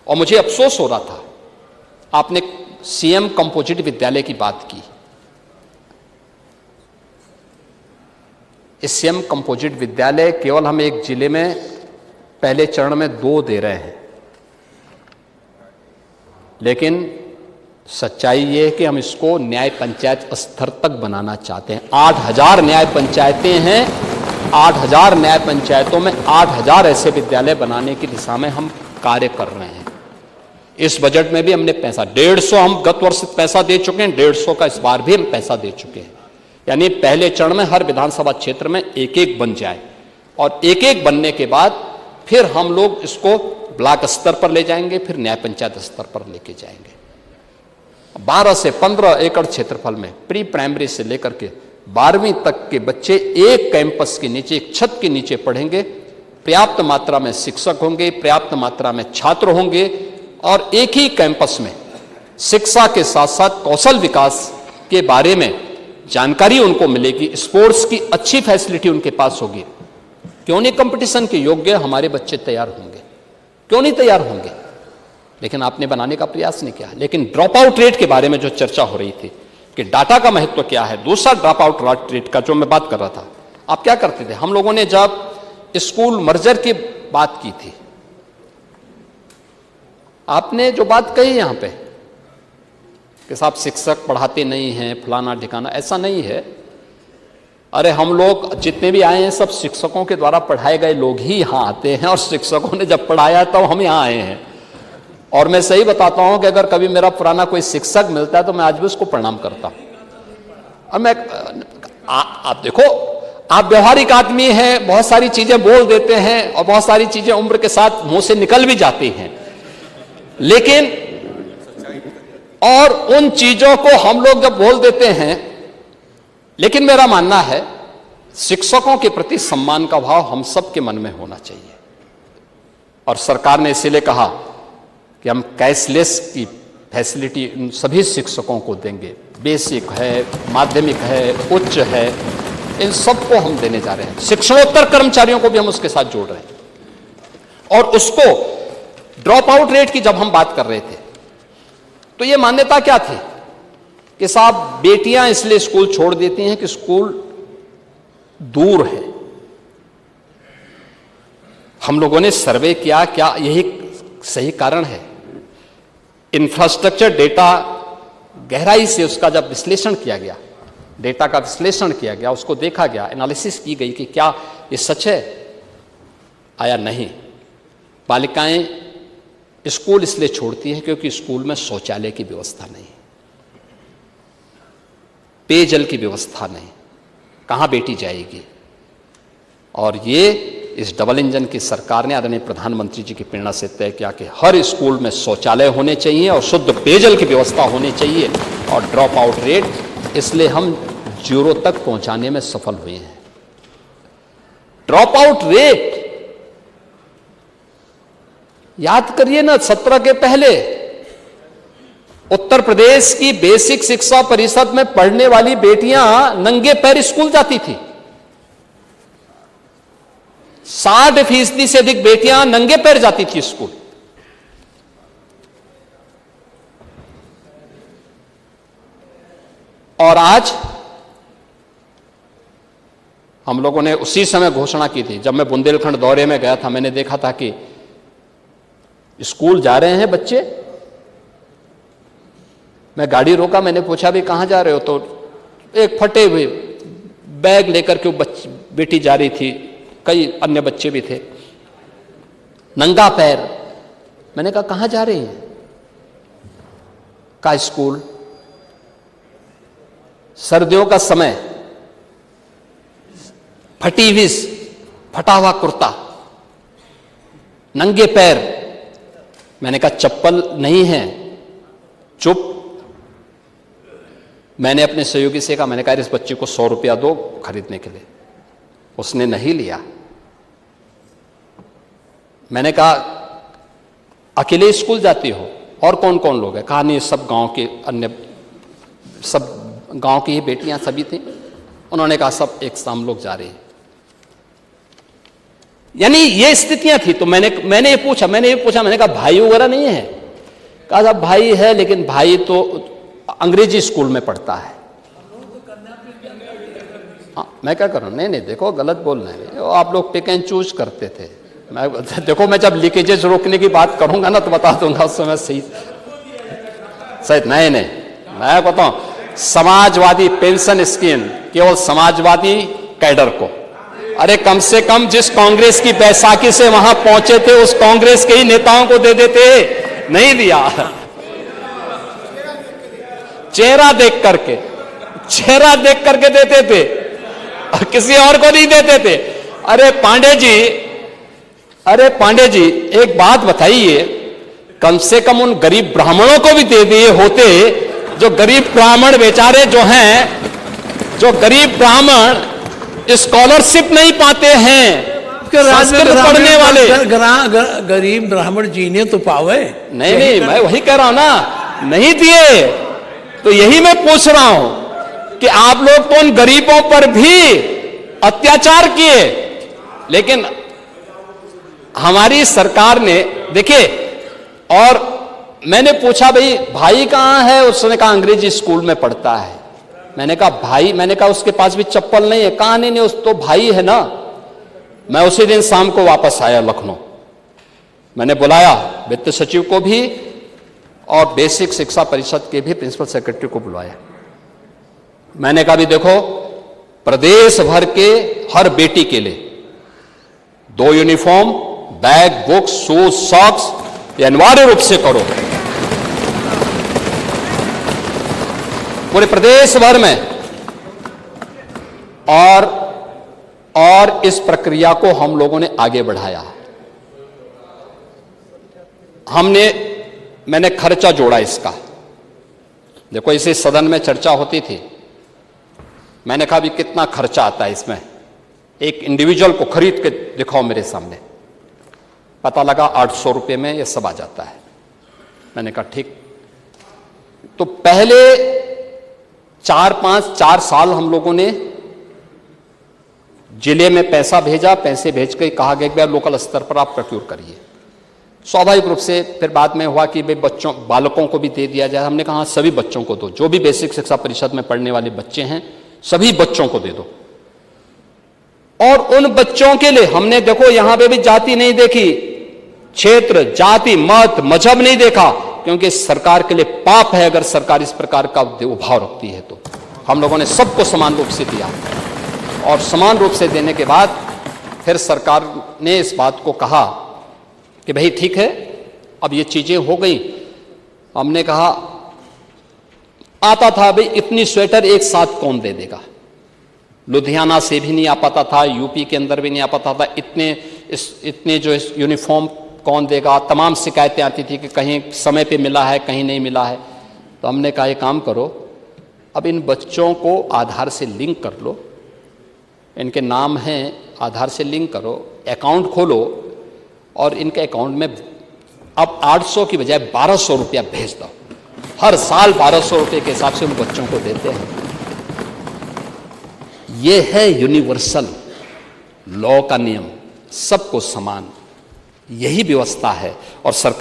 और मुझे अफसोस हो रहा था, आपने सीएम कंपोजिट विद्यालय की बात की। इस सीएम कंपोजिट विद्यालय केवल हम एक जिले में पहले चरण में 2 दे रहे हैं, लेकिन सच्चाई ये है कि हम इसको न्याय पंचायत स्तर तक बनाना चाहते हैं। 8000 न्याय पंचायतें हैं, 8000 न्याय पंचायतों में 8000 ऐसे विद्यालय बनाने की दिशा में हम कार्य कर रहे हैं। इस बजट में भी हमने पैसा 150 हम गत वर्ष पैसा दे चुके हैं, 150 का इस बार भी हम पैसा दे चुके हैं। यानी पहले चरण में हर विधानसभा क्षेत्र में एक एक बन जाए, और एक एक बनने के बाद फिर हम लोग इसको ब्लॉक स्तर पर ले जाएंगे, फिर न्याय पंचायत स्तर पर लेके जाएंगे। 12 से 15 एकड़ क्षेत्रफल में प्री प्राइमरी से लेकर के 12वीं तक के बच्चे एक कैंपस के नीचे, एक छत के नीचे पढ़ेंगे। पर्याप्त मात्रा में शिक्षक होंगे, पर्याप्त मात्रा में छात्र होंगे, और एक ही कैंपस में शिक्षा के साथ साथ कौशल विकास के बारे में जानकारी उनको मिलेगी, स्पोर्ट्स की अच्छी फैसिलिटी उनके पास होगी। क्यों नहीं कंपटीशन के योग्य हमारे बच्चे तैयार होंगे, क्यों नहीं तैयार होंगे? लेकिन आपने बनाने का प्रयास नहीं किया। लेकिन ड्रॉप आउट रेट के बारे में जो चर्चा हो रही थी कि डाटा का महत्व क्या है, दूसरा ड्रॉप आउट रेट का जो मैं बात कर रहा था, आप क्या करते थे? हम लोगों ने जब स्कूल मर्जर की बात की थी, आपने जो बात कही यहां पे कि साहब शिक्षक पढ़ाते नहीं हैं, फलाना ठिकाना, ऐसा नहीं है। अरे हम लोग जितने भी आए हैं सब शिक्षकों के द्वारा पढ़ाए गए लोग ही यहां आते हैं, और शिक्षकों ने जब पढ़ाया तो हम यहां आए हैं। और मैं सही बताता हूं कि अगर कभी मेरा पुराना कोई शिक्षक मिलता है तो मैं आज भी उसको प्रणाम करता हूं। अब मैं आप देखो, आप व्यवहारिक आदमी हैं, बहुत सारी चीजें बोल देते हैं और बहुत सारी चीजें उम्र के साथ मुंह से निकल भी जाती हैं, लेकिन और उन चीजों को हम लोग जब बोल देते हैं, लेकिन मेरा मानना है शिक्षकों के प्रति सम्मान का भाव हम सबके मन में होना चाहिए। और सरकार ने इसीलिए कहा कि हम कैशलेस की फैसिलिटी उन सभी शिक्षकों को देंगे, बेसिक है, माध्यमिक है, उच्च है, इन सबको हम देने जा रहे हैं। शिक्षणोत्तर कर्मचारियों को भी हम उसके साथ जोड़ रहे हैं। और उसको ड्रॉप आउट रेट की जब हम बात कर रहे थे तो ये मान्यता क्या थी कि साहब बेटियां इसलिए स्कूल छोड़ देती हैं कि स्कूल दूर है। हम लोगों ने सर्वे किया, क्या यही सही कारण है? इंफ्रास्ट्रक्चर डेटा गहराई से उसका जब विश्लेषण किया गया, डेटा का विश्लेषण किया गया, उसको देखा गया, एनालिसिस की गई कि क्या ये सच है आया नहीं। बालिकाएं स्कूल इसलिए छोड़ती हैं क्योंकि स्कूल में शौचालय की व्यवस्था नहीं, पेयजल की व्यवस्था नहीं, कहां बेटी जाएगी। और ये इस डबल इंजन की सरकार ने आदरणीय प्रधानमंत्री जी की प्रेरणा से तय किया कि हर स्कूल में शौचालय होने चाहिए और शुद्ध पेयजल की व्यवस्था होनी चाहिए। और ड्रॉप आउट रेट इसलिए हम 0 तक पहुंचाने में सफल हुए हैं। ड्रॉप आउट रेट याद करिए ना, 17 के पहले उत्तर प्रदेश की बेसिक शिक्षा परिषद में पढ़ने वाली बेटियां नंगे पैर स्कूल जाती थी। 60% से अधिक बेटियां नंगे पैर जाती थी स्कूल। और आज हम लोगों ने उसी समय घोषणा की थी, जब मैं बुंदेलखंड दौरे में गया था, मैंने देखा था कि स्कूल जा रहे हैं बच्चे। मैं गाड़ी रोका, मैंने पूछा भी कहां जा रहे हो? तो एक फटे हुए बैग लेकर के बेटी जा रही थी, कई अन्य बच्चे भी थे, नंगा पैर। मैंने कहा कहां जा रही हैं? का स्कूल। सर्दियों का समय, फटी हुई फटा हुआ कुर्ता, नंगे पैर। मैंने कहा चप्पल नहीं है, चुप। मैंने अपने सहयोगी से कहा, मैंने कहा इस बच्चे को 100 रुपया दो खरीदने के लिए। उसने नहीं लिया। मैंने कहा अकेले स्कूल जाती हो? और कौन कौन लोग हैं? कहा नहीं, सब गांव के अन्य, सब गांव की ही बेटियां सभी थी। उन्होंने कहा सब एक शाम लोग जा रहे हैं। यानी ये स्थितियां थी। तो मैंने ये पूछा, मैंने कहा भाई वगैरह नहीं है? कहा साहब भाई है, लेकिन भाई तो अंग्रेजी स्कूल में पढ़ता है। हाँ, मैं क्या करूं? नहीं देखो, गलत बोल रहे हैं आप लोग, पिक एंड चूज करते थे। मैं जब लीकेजेस रोकने की बात करूंगा ना तो बता दूंगा उस समय सही। नहीं, मैं बताऊं, समाजवादी पेंशन स्कीम केवल समाजवादी कैडर को, अरे कम से कम जिस कांग्रेस की बैसाखी से वहां पहुंचे थे उस कांग्रेस के ही नेताओं को दे देते, नहीं दिया। चेहरा देख करके देते थे, किसी और को नहीं देते थे। अरे पांडे जी एक बात बताइए, कम से कम उन गरीब ब्राह्मणों को भी दे दिए होते, जो गरीब ब्राह्मण बेचारे जो गरीब ब्राह्मण स्कॉलरशिप नहीं पाते हैं, संस्कृत पढ़ने वाले गरीब ब्राह्मण जी ने तो पावे। नहीं, मैं वही कह रहा हूं ना, नहीं दिए। तो यही मैं पूछ रहा हूं कि आप लोग तो उन गरीबों पर भी अत्याचार किए, लेकिन हमारी सरकार ने देखिए। और मैंने पूछा भाई कहां है? उसने कहा अंग्रेजी स्कूल में पढ़ता है। मैंने कहा उसके पास भी चप्पल नहीं है। कहा नहीं, उस तो भाई है ना। मैं उसी दिन शाम को वापस आया लखनऊ। मैंने बुलाया वित्त सचिव को भी और बेसिक शिक्षा परिषद के भी प्रिंसिपल सेक्रेटरी को बुलाया। मैंने कहा देखो, प्रदेश भर के हर बेटी के लिए 2 uniform, bag, books, shoes, socks ये अनिवार्य रूप से करो पूरे प्रदेश भर में। और इस प्रक्रिया को हम लोगों ने आगे बढ़ाया। मैंने खर्चा जोड़ा इसका। देखो, इसे सदन में चर्चा होती थी। मैंने कहा कितना खर्चा आता है इसमें, एक इंडिविजुअल को खरीद के दिखाओ मेरे सामने। पता लगा 800 रुपये में ये सब आ जाता है। मैंने कहा ठीक। तो पहले 4 साल हम लोगों ने जिले में पैसा भेजा, पैसे भेज के कहा गया कि लोकल स्तर पर आप प्रोक्योर करिए। स्वाभाविक रूप से फिर बाद में हुआ कि बालकों को भी दे दिया जाए। हमने कहा सभी बच्चों को दो, जो भी बेसिक शिक्षा परिषद में पढ़ने वाले बच्चे हैं सभी बच्चों को दे दो। और उन बच्चों के लिए हमने देखो यहां पे भी जाति नहीं देखी, क्षेत्र, जाति, मत, मजहब नहीं देखा, क्योंकि सरकार के लिए पाप है अगर सरकार इस प्रकार का भाव रखती है। तो हम लोगों ने सबको समान रूप से दिया और समान रूप से देने के बाद फिर सरकार ने इस बात को कहा कि भाई ठीक है, अब ये चीजें हो गई। हमने कहा आता था भाई इतनी स्वेटर एक साथ कौन दे देगा। लुधियाना से भी नहीं आ पाता था, यूपी के अंदर भी नहीं आ पाता था। इतने जो यूनिफॉर्म कौन देगा। तमाम शिकायतें आती थी कि कहीं समय पे मिला है, कहीं नहीं मिला है। तो हमने कहा ये काम करो, अब इन बच्चों को आधार से लिंक कर लो, इनके नाम हैं, आधार से लिंक करो, अकाउंट खोलो और इनके अकाउंट में अब 800 की बजाय 1200 रुपया भेज दो। हर साल 1200 रुपये के हिसाब से उन बच्चों को देते हैं। ये है यूनिवर्सल लॉ का नियम, सबको समान, यही व्यवस्था है। और सरकार